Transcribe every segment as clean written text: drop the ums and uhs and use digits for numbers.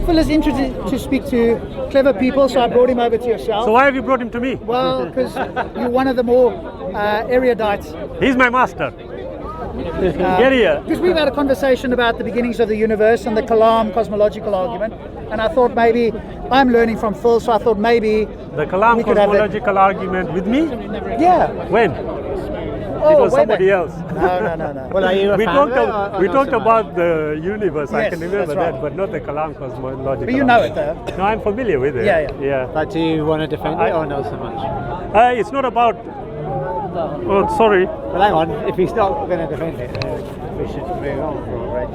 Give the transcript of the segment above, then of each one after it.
Phil is interested to speak to clever people, so I brought him over to yourself. So why have you brought him to me? Well, because you're one of the more erudite. He's my master. Get here. Because we've had a conversation about the beginnings of the universe and the Kalam cosmological argument, and I thought maybe I'm learning from Phil, so I thought maybe The Kalam we could have cosmological argument with me? Yeah. When? Oh, It was way somebody back. else. No. Well, are you a We fan talked, of it or we not talked so much? about the universe, I Yes, can remember that's right. that, but not the Kalam cosmological. But you know it, argument. though. No, I'm familiar with it. Yeah. But do you want to defend it or not so much? It's not about. Oh, sorry. Well, hang on. If he's not going to defend it, we should move on, right?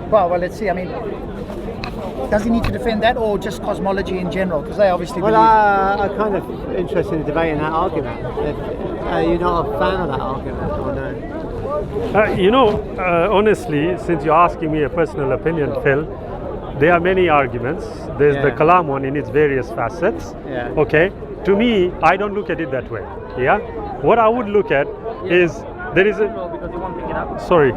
Well, let's see. I mean, does he need to defend that or just cosmology in general? Because they obviously Well, believe. I'm kind of interested in debating that argument. Are you not a fan of that argument or no? Honestly, since you're asking me a personal opinion, Phil, there are many arguments. There's the Yeah. Kalam one in its various facets. Yeah. Okay. To me, I don't look at it that way. Yeah. What I would look at is there is a. Sorry.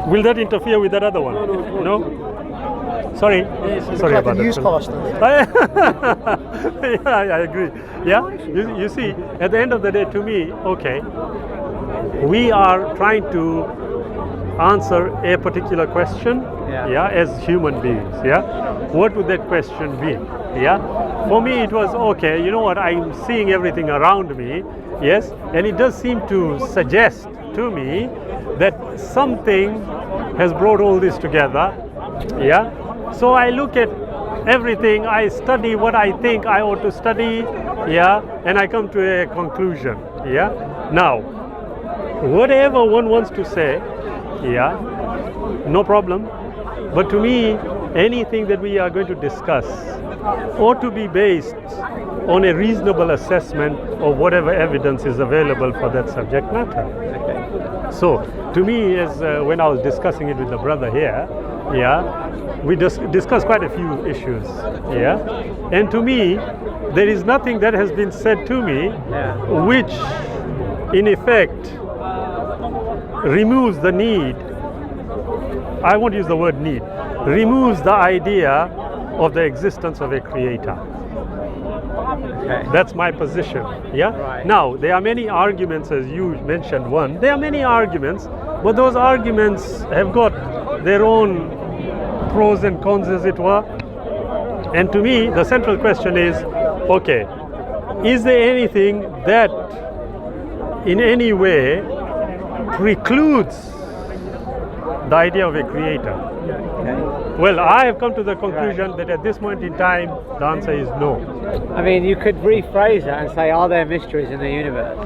Will that interfere with that other one? No. Sorry. Sorry like about a that. Phil. newscaster. Yeah, I agree. Yeah, you see, at the end of the day, to me, okay, we are trying to answer a particular question, Yeah. as human beings, What would that question be, For me, it was, okay, you know what, I'm seeing everything around me, yes, and it does seem to suggest to me that something has brought all this together, So I look at everything, I study what I think I ought to study, and I come to a conclusion, Now, whatever one wants to say, no problem. But to me, anything that we are going to discuss ought to be based on a reasonable assessment of whatever evidence is available for that subject matter. So, to me, as when I was discussing it with the brother here, we discussed quite a few issues, and to me, there is nothing that has been said to me which, in effect, removes the need. I won't use the word need. Removes the idea of the existence of a creator. Okay. That's my position. Right. Now, there are many arguments, as you mentioned one. There are many arguments, but those arguments have got their own pros and cons, as it were. And to me, the central question is, okay, is there anything that in any way precludes the idea of a creator? Well, I have come to the conclusion that at this moment in time, the answer is no. I mean, you could rephrase that and say, are there mysteries in the universe?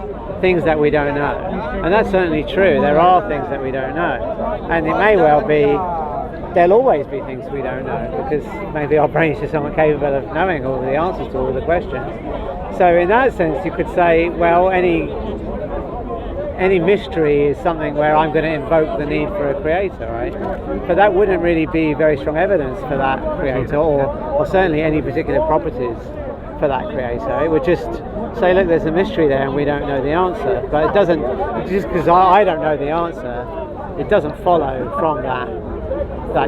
Things that we don't know. And that's certainly true. There are things that we don't know. And it may well be, there'll always be things we don't know, because maybe our brains just aren't capable of knowing all the answers to all the questions. So in that sense, you could say, well, any mystery is something where I'm going to invoke the need for a creator, right? But that wouldn't really be very strong evidence for that creator, or certainly any particular properties for that creator. It would just say, look, there's a mystery there and we don't know the answer. But it doesn't, just because I don't know the answer, it doesn't follow from that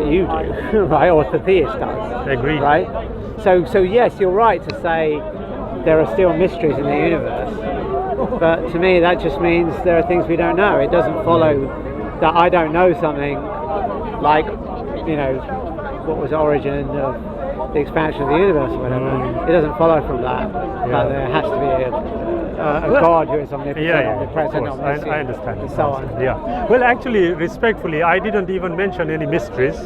you do, right? Or the theist does. Agreed. Right? So yes, you're right to say there are still mysteries in the universe. But to me, that just means there are things we don't know. It doesn't follow that I don't know something like, what was the origin of the expansion of the universe or whatever. It doesn't follow from that there has to be a God who is omnipotent, omnipresent, omniscient, I understand. and so on. Yeah. Well, actually, respectfully, I didn't even mention any mysteries.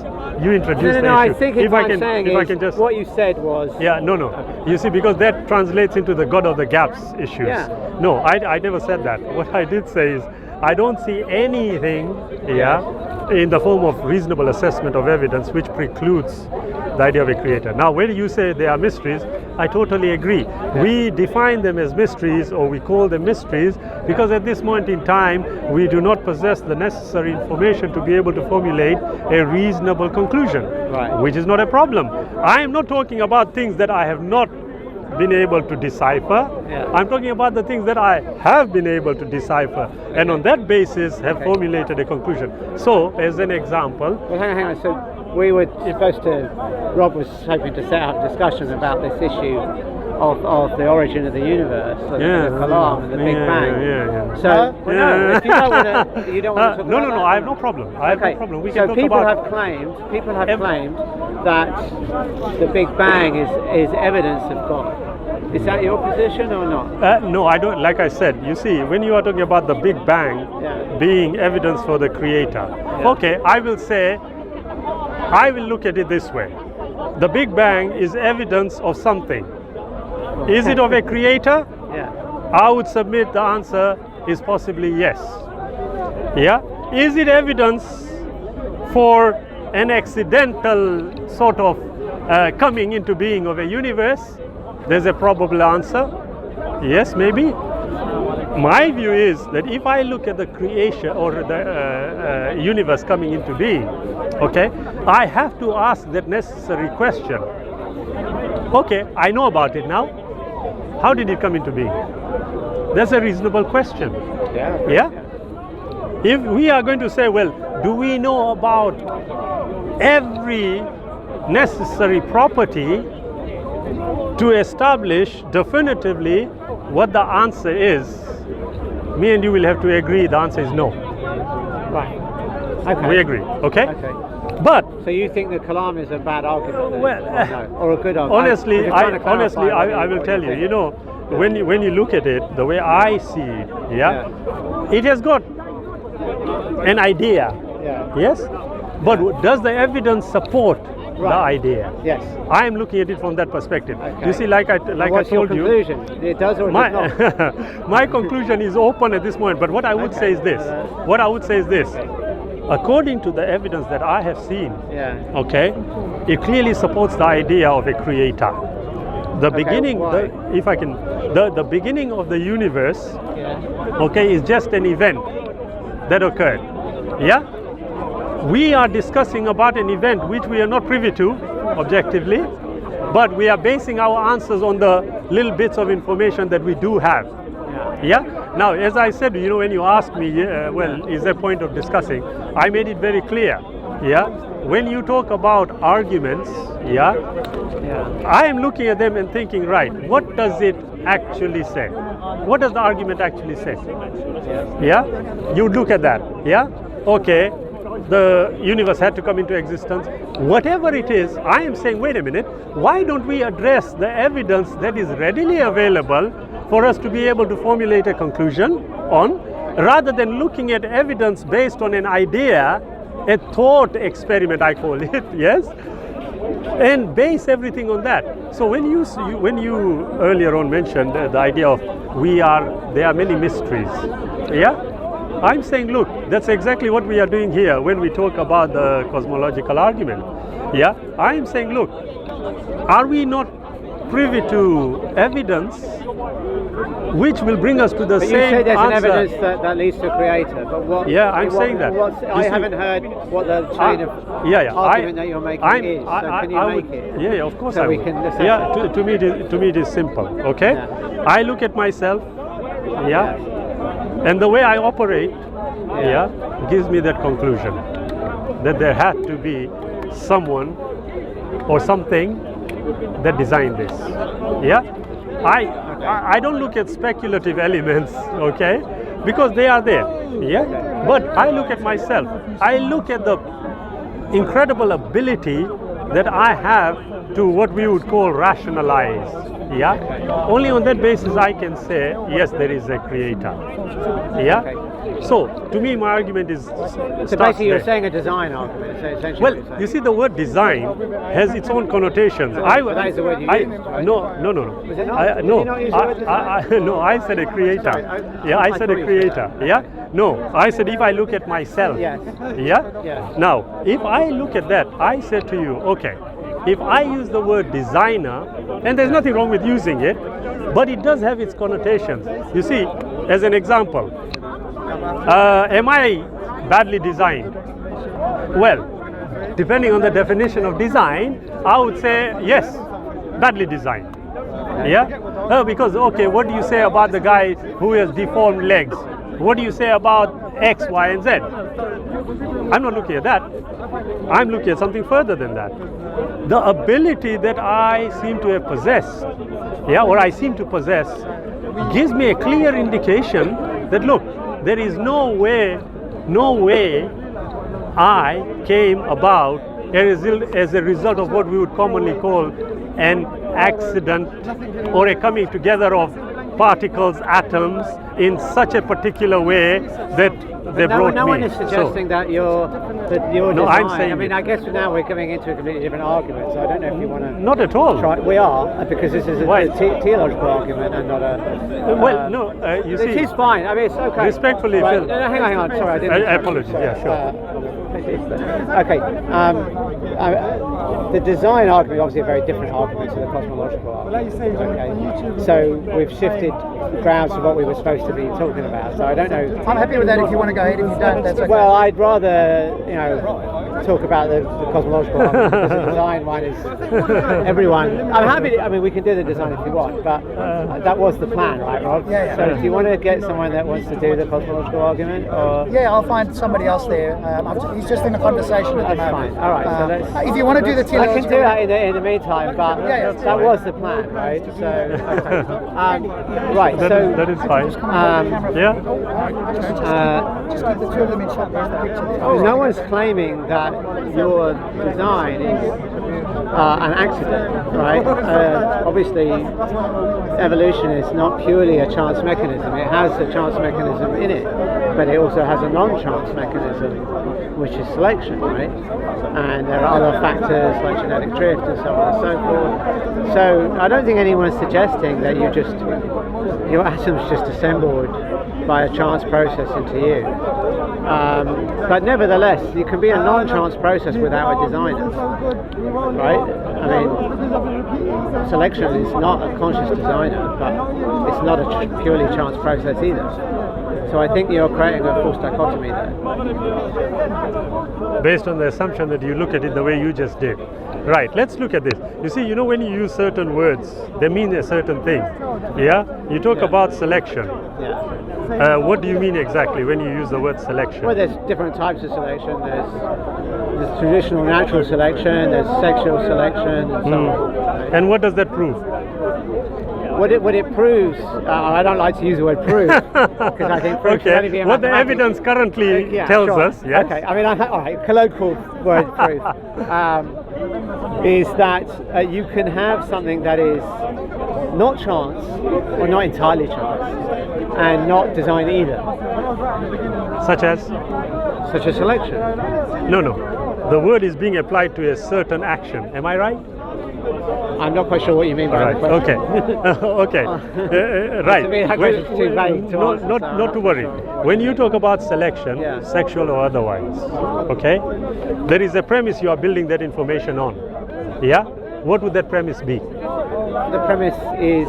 You introduced No, the issue. I think what I'm saying is what you said was... No. You see, because that translates into the God of the gaps issues. Yeah. No, I never said that. What I did say is, I don't see anything, in the form of reasonable assessment of evidence which precludes the idea of a creator. Now, when you say they are mysteries, I totally agree. Yeah. We define them as mysteries, or we call them mysteries, because at this moment in time, we do not possess the necessary information to be able to formulate a reasonable conclusion, which is not a problem. I am not talking about things that I have not been able to decipher. I'm talking about the things that I have been able to decipher, and on that basis have formulated a conclusion. So, as an example... Well, hang on. So we were supposed to. Rob was hoping to set up a discussion about this issue of the origin of the universe, the Kalam and the Big Bang. So, no, if you don't want to, you don't want to talk about that? No, I have no problem. I have no problem. We can talk people about. People have claimed that the Big Bang is evidence of God. Is that your position or not? No, I don't. Like I said, you see, when you are talking about the Big Bang being evidence for the Creator, okay, I will look at it this way. The Big Bang is evidence of something. Is it of a Creator? I would submit the answer is possibly yes. Yeah. Is it evidence for an accidental sort of coming into being of a universe? There's a probable answer. Yes, maybe. My view is that if I look at the creation or the universe coming into being, okay, I have to ask that necessary question. Okay, I know about it now. How did it come into being? That's a reasonable question. Yeah? If we are going to say, well, do we know about every necessary property to establish definitively what the answer is? Me and you will have to agree the answer is no. Right. Okay. We agree. Okay? But so you think the Kalam is a bad argument, then, well, or a good argument? Honestly, I will tell you. You know, when you look at it, the way I see it, it has got an idea. Yes, but does the evidence support the idea? Yes. I am looking at it from that perspective. You see, like I what's told your conclusion? It does or it does not? My conclusion is open at this moment. But what I would say is this. According to the evidence that I have seen, okay, it clearly supports the idea of a creator. The beginning, the beginning of the universe, okay, is just an event that occurred. Yeah, we are discussing about an event which we are not privy to objectively, but we are basing our answers on the little bits of information that we do have. Yeah. Now, as I said, you know, when you asked me, well, is there a point of discussing? I made it very clear. Yeah. When you talk about arguments, I am looking at them and thinking, right, what does it actually say? What does the argument actually say? Yeah. You look at that. Yeah. Okay. The universe had to come into existence. Whatever it is, I am saying, wait a minute, why don't we address the evidence that is readily available for us to be able to formulate a conclusion on, rather than looking at evidence based on an idea, a thought experiment, I call it, yes, and base everything on that. So when you earlier on mentioned the idea of there are many mysteries, I'm saying, look, that's exactly what we are doing here when we talk about the cosmological argument. I'm saying, look, are we not privy to evidence which will bring us to the same answer? You say there's an evidence that leads to a creator, but what? I'm saying that. I haven't heard what the chain of argument that you're making is. So can you make it? Of course so I we will. Can assess to me it is simple. Okay, I look at myself. And the way I operate, gives me that conclusion that there had to be someone or something that designed this. I don't look at speculative elements, okay, because they are there. But I look at myself. I look at the incredible ability that I have to what we would call rationalize. Only on that basis I can say, yes, there is a creator. So, to me, my argument is. So basically, you're saying a design argument. Essentially well, you see, the word design has its own connotations. That is the word you used, right? No. Was it not? No, I said a creator. I said a creator. No, I said if I look at myself. Now, if I look at that, I said to you, okay, if I use the word designer, and there's nothing wrong with using it, but it does have its connotations. You see, as an example, am I badly designed? Well, depending on the definition of design, I would say yes, badly designed. Because, okay, what do you say about the guy who has deformed legs? What do you say about X, Y, and Z? I'm not looking at that. I'm looking at something further than that. The ability that I seem to have possessed, or I seem to possess, gives me a clear indication that, look, there is no way I came about as a result of what we would commonly call an accident or a coming together of particles, atoms, in such a particular way that they brought me. No one is suggesting that your No, design. I'm saying I mean, I guess now we're coming into a completely different argument. So I don't know if you want to. Not at all. Try. We are, because this is a Why? theological argument and not a. Well, no, you see. It is fine. I mean, it's okay. Respectfully, Right. Phil. No, hang on. Sorry, I didn't. I apologize. Yeah, sure. Okay. The design argument is obviously a very different argument to the cosmological argument. Okay. So we've shifted grounds to what we were supposed to be talking about. So I don't know. I'm happy with that. If you want to go ahead, if you don't, that's okay. Well, I'd rather talk about the cosmological argument, because the design one is everyone. I'm happy. I mean, we can do the design if you want, but that was the plan, right, Rob? Yeah. So do you want to get someone that wants to do the cosmological argument, or? Yeah, I'll find somebody else there. He's just in a conversation at the That's moment. fine. All right. So let's. If you want to do the I can do teleological, that in the meantime, but Yeah, that was the plan, right? So, right. That is fine. Yeah. just keep the two of them in shot. There's the picture there. No one's claiming that your design is an accident, right? Obviously, evolution is not purely a chance mechanism. It has a chance mechanism in it, but it also has a non-chance mechanism, which is selection, right? And there are other factors like genetic drift and so on and so forth. So I don't think anyone's suggesting that your atoms just assembled by a chance process into you. But nevertheless, you can be a non-chance process without a designer, right? I mean, selection is not a conscious designer, but it's not a purely chance process either. So I think you're creating a false dichotomy there. Based on the assumption that you look at it the way you just did. Right, let's look at this. You see, when you use certain words, they mean a certain thing. Yeah? You talk about selection. Yeah. What do you mean exactly when you use the word selection? Well, there's different types of selection. There's traditional natural selection, there's sexual selection, and so on. And what does that prove? What it proves, I don't like to use the word prove, because I think proof should only be a what the mathematical- evidence currently tells us, yes? Okay, I mean, all right, colloquial word proof is that you can have something that is not chance, or not entirely chance, and not design either. Such as? Such as selection. No. The word is being applied to a certain action. Am I right? I'm not quite sure what you mean by Right. that. Okay. Okay. Right. To me, that question's too vague to answer, so- Not to worry. When you talk about selection, Yeah. sexual or otherwise, okay, there is a premise you are building that information on. Yeah. What would that premise be? The premise is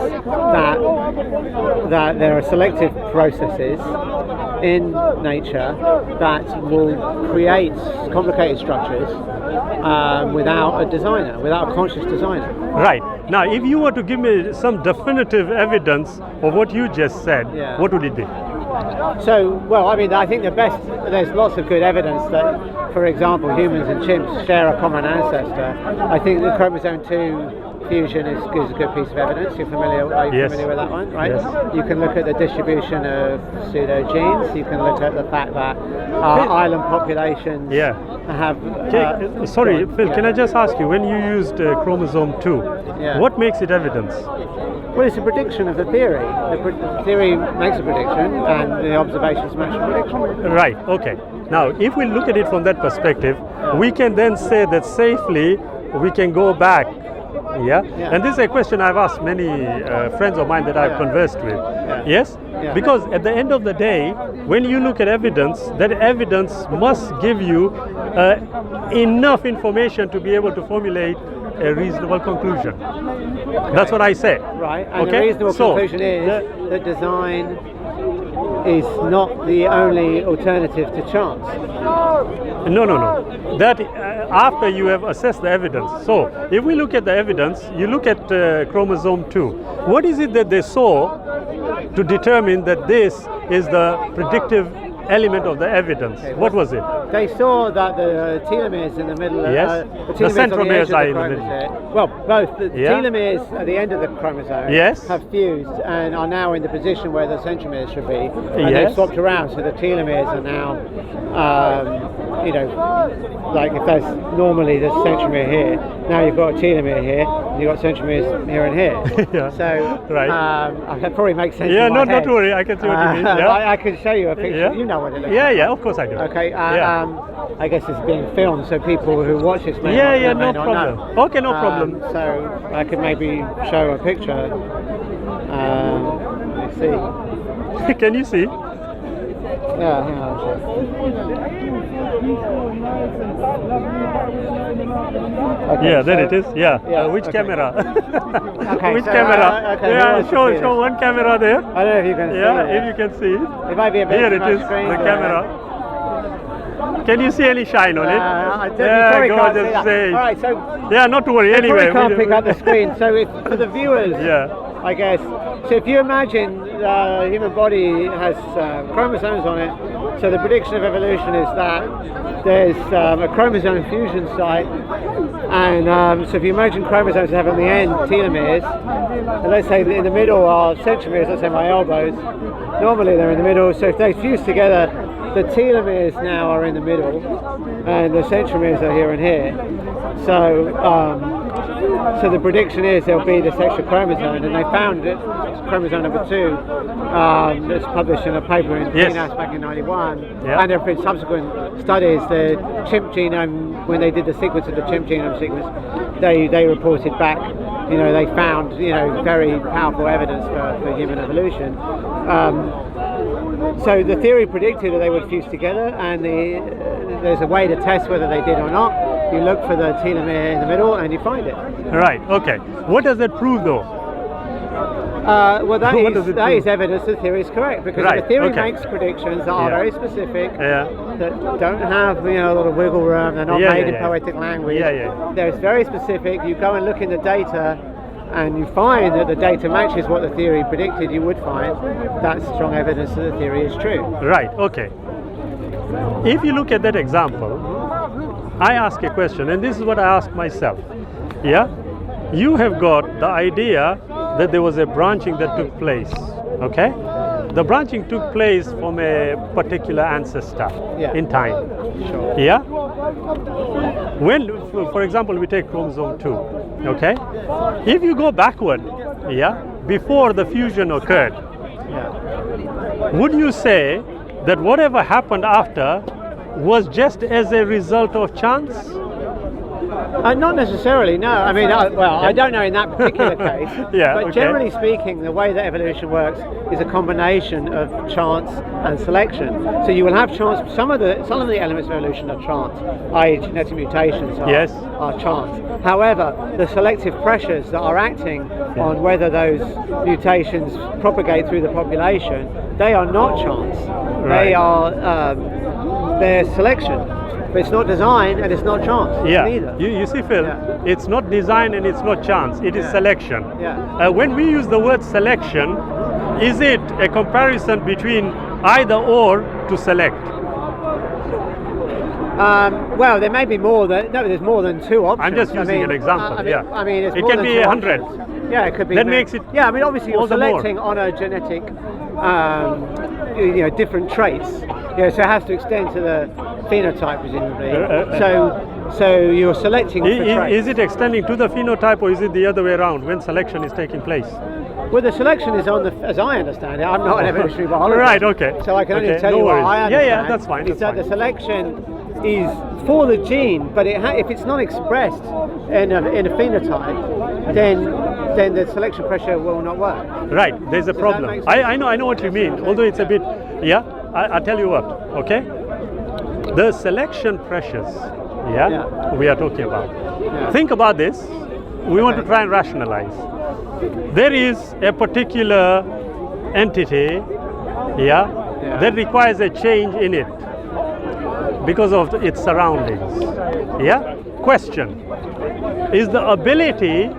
that there are selective processes in nature that will create complicated structures without a designer, without a conscious designer. Right. Now, if you were to give me some definitive evidence of what you just said, Yeah. what would it be? So, well, I mean, I think there's lots of good evidence that, for example, humans and chimps share a common ancestor. I think the chromosome 2 fusion is a good piece of evidence. Are you familiar with that one, right? Yes. You can look at the distribution of pseudogenes. You can look at the fact that island populations have... Sorry, Phil, can I just ask you, when you used chromosome 2, Yeah. what makes it evidence? Well, it's a prediction of the theory. The theory makes a prediction, and the observations match the prediction. Right, okay. Now, if we look at it from that perspective, we can then say that safely we can go back. Yeah? And this is a question I've asked many friends of mine that I've conversed with. Yes? Because at the end of the day, when you look at evidence, that evidence must give you enough information to be able to formulate a reasonable conclusion. That's what I say. Right, and the reasonable conclusion is that design is not the only alternative to chance. No. That after you have assessed the evidence. So, if we look at the evidence, you look at chromosome 2. What is it that they saw to determine that this is the predictive element of the evidence. Okay, What was it? They saw that the telomeres in the middle, Yes. the The telomeres on the edge centromeres are of in the the middle. chromosome. Well, both the Yeah. telomeres at the end of the chromosome Yes. have fused and are now in the position where the centromeres should be, and Yes. they've swapped around. So the telomeres are now, like if there's normally the centromere here, now you've got a telomere here, and you've got centromeres here and here. Yeah. So Right. that probably makes sense. Yeah, in my not head. worry, I can see what you mean. Yeah. I can show you a picture. Yeah. You know what it looks Yeah, like. yeah, of course I do. Okay, Yeah. I guess it's being filmed, so people who watch this may Yeah, not, yeah, may no not problem. know. Okay, no problem. So I could maybe show a picture. Let's see. Can you see? Yeah, hang on. Okay, Yeah, there so- it is. Yeah. Yeah, Which okay. camera? Okay, Which so, camera? okay, who Yeah, wants to show see show this? one camera there. I don't know if you can see Yeah, it. if you can see it. It might be a bit Here too it much is, screen, the but- camera. Can you see any shine on it? I don't, Yeah, you probably go can't see just that. say. All right, so Yeah, not to worry. you Anyway, probably can't we- pick up the screen. So if, for the viewers, Yeah. I guess. So if you imagine the human body has chromosomes on it, so the prediction of evolution is that there's a chromosome fusion site, and so if you imagine chromosomes have on the end telomeres, and let's say in the middle are centromeres, let's say my elbows, normally they're in the middle, so if they fuse together, the telomeres now are in the middle, and the centromeres are here and here. So the prediction is there'll be this extra chromosome, and they found it, chromosome number 2, that's published in a paper in Yes. PNAS back in '91, Yeah. and there have been subsequent studies. The chimp genome, when they did the sequence of the chimp genome sequence, they reported back, they found, very powerful evidence for human evolution. So the theory predicted that they would fuse together, and there's a way to test whether they did or not. You look for the telomere in the middle, and you find it. Right. Okay. What does that prove, though? Well, that What does is it that prove? is evidence the theory is correct, because Right, the theory okay. makes predictions that are Yeah. very specific, Yeah. that don't have a lot of wiggle room. They're not Yeah, made yeah, in yeah. poetic language. Yeah, yeah. They're very specific. You go and look in the data, and you find that the data matches what the theory predicted. You would find that's strong evidence that the theory is true. Right. Okay. If you look at that example, I ask a question, and this is what I ask myself. Yeah, you have got the idea that there was a branching that took place. Okay, the branching took place from a particular ancestor Yeah. in time. Sure. Yeah. When, for example, we take chromosome 2. Okay, if you go backward, yeah, before the fusion occurred, Yeah. would you say that whatever happened after was just as a result of chance? Not necessarily, no. I mean, I don't know in that particular case. Yeah, but okay. generally speaking, the way that evolution works is a combination of chance and selection. So you will have chance. Some of the elements of evolution are chance, i.e., genetic mutations Yes. are chance. However, the selective pressures that are acting on whether those mutations propagate through the population, they are not chance. Right. They are they're selection. But it's not design and it's not chance. Yeah, Neither. you see, Phil, Yeah. it's not design and it's not chance, it is Yeah. selection. Yeah. When we use the word selection, is it a comparison between either or to select? Well, there may be more than there's more than two options. I'm just using an example, yeah. I mean, it's It more can than be two 100. options. Yeah, it could be. That makes it Yeah, I mean, obviously you're all the more. selecting on a genetic, different traits. Yeah, so it has to extend to the phenotype presumably. So you're selecting for traits. Is it extending to the phenotype or is it the other way around when selection is taking place? Well, the selection is on as I understand it. I'm not an evolutionary biologist. Right, okay. So I can only Okay, tell no you worries. what I Yeah, understand. yeah, that's fine, Is that's that the fine. selection is for the gene, but if it's not expressed in a phenotype, then the selection pressure will not work. Right, there's a that problem. make sense? I know what you mean, although it's a bit, yeah, I'll tell you what, okay? The selection pressures, Yeah. we are talking about. Yeah. Think about this, we want to Okay. try and rationalize. There is a particular entity, Yeah. that requires a change in it because of its surroundings. Yeah? Question, is the ability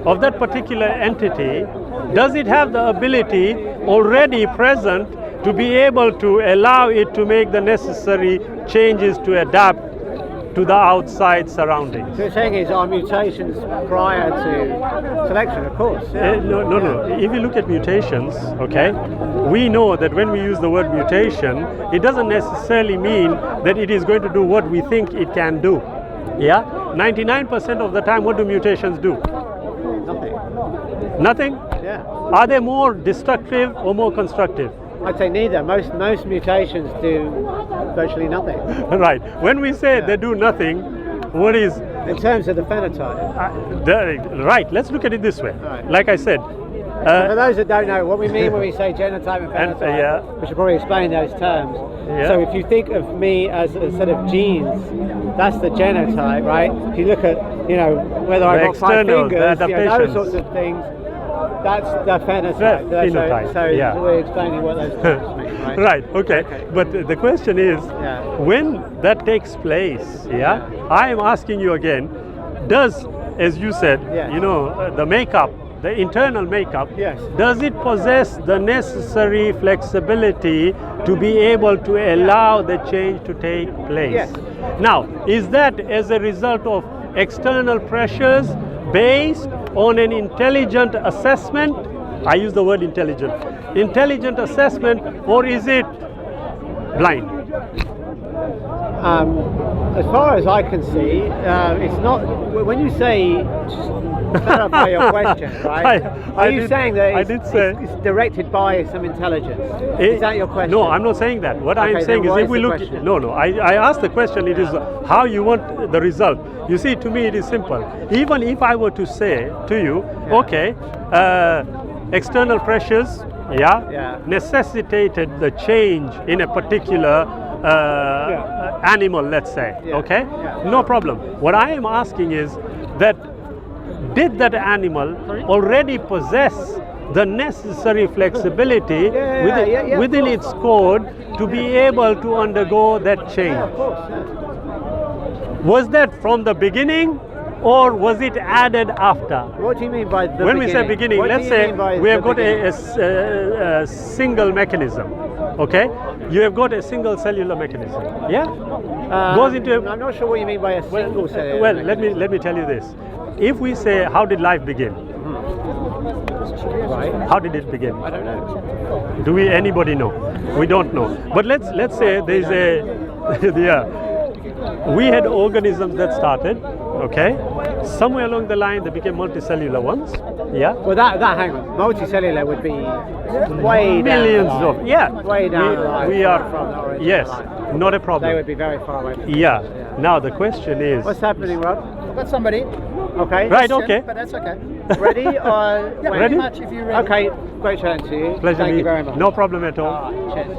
of that particular entity, does it have the ability already present to be able to allow it to make the necessary changes to adapt to the outside surroundings. So you're saying is are mutations prior to selection? Of course. Yeah. No. If you look at mutations, okay, we know that when we use the word mutation, it doesn't necessarily mean that it is going to do what we think it can do. Yeah? 99% of the time, what do mutations do? Nothing. Nothing? Yeah. Are they more destructive or more constructive? I'd say neither. Most mutations do virtually nothing. Right. When we say they do nothing, what is... In terms of the phenotype. Right. Let's look at it this way. Right. Like I said... for those that don't know what we mean when we say genotype and phenotype, we should probably explain those terms. Yeah. So if you think of me as a set of genes, that's the genotype, right? If you look at, whether I've got 5 fingers, those sorts of things, that's the phenotype. Phenotype, so we're explaining what those terms mean, right? Right, okay. But the question is, when that takes place, I am asking you again, does, as you said, the makeup, the internal makeup, does it possess the necessary flexibility to be able to allow the change to take place? Yes. Now, is that as a result of external pressures based on an intelligent assessment? I use the word intelligent assessment, or is it blind? As far as I can see, it's not. When you say, just clarify your question, right? Are you saying that it's directed by some intelligence? Is that your question? No, I'm not saying that. What I'm saying is, if we look, I asked the question. It is how you want the result. You see, to me, it is simple. Even if I were to say to you, okay, external pressures, necessitated the change in a particular animal, let's say, okay? No problem. What I am asking is that did that animal already possess the necessary flexibility within its code to be able to undergo that change? Of course. Was that from the beginning, or was it added after? What do you mean by the beginning? When we say beginning, let's say we have got a single mechanism, okay? You have got a single cellular mechanism, goes into I'm not sure what you mean by a single cellular mechanism. let me tell you this. If we say, how did life begin? Right. How did it begin? I don't know. Do anybody know? We don't know. But let's say there's we had organisms that started, okay? Somewhere along the line, they became multicellular ones, Well, hang on. Multicellular would be way millions down of, way down the line. We are from the original line. not a problem. They would be very far away from Now the question is... What's happening, Rod? I've got somebody. Okay. Right, okay. But that's okay. Ready? Or Ready? ready? Much if you're ready. Okay, great chatting to you. Pleasure. Thank you very much. No problem at all. Cheers.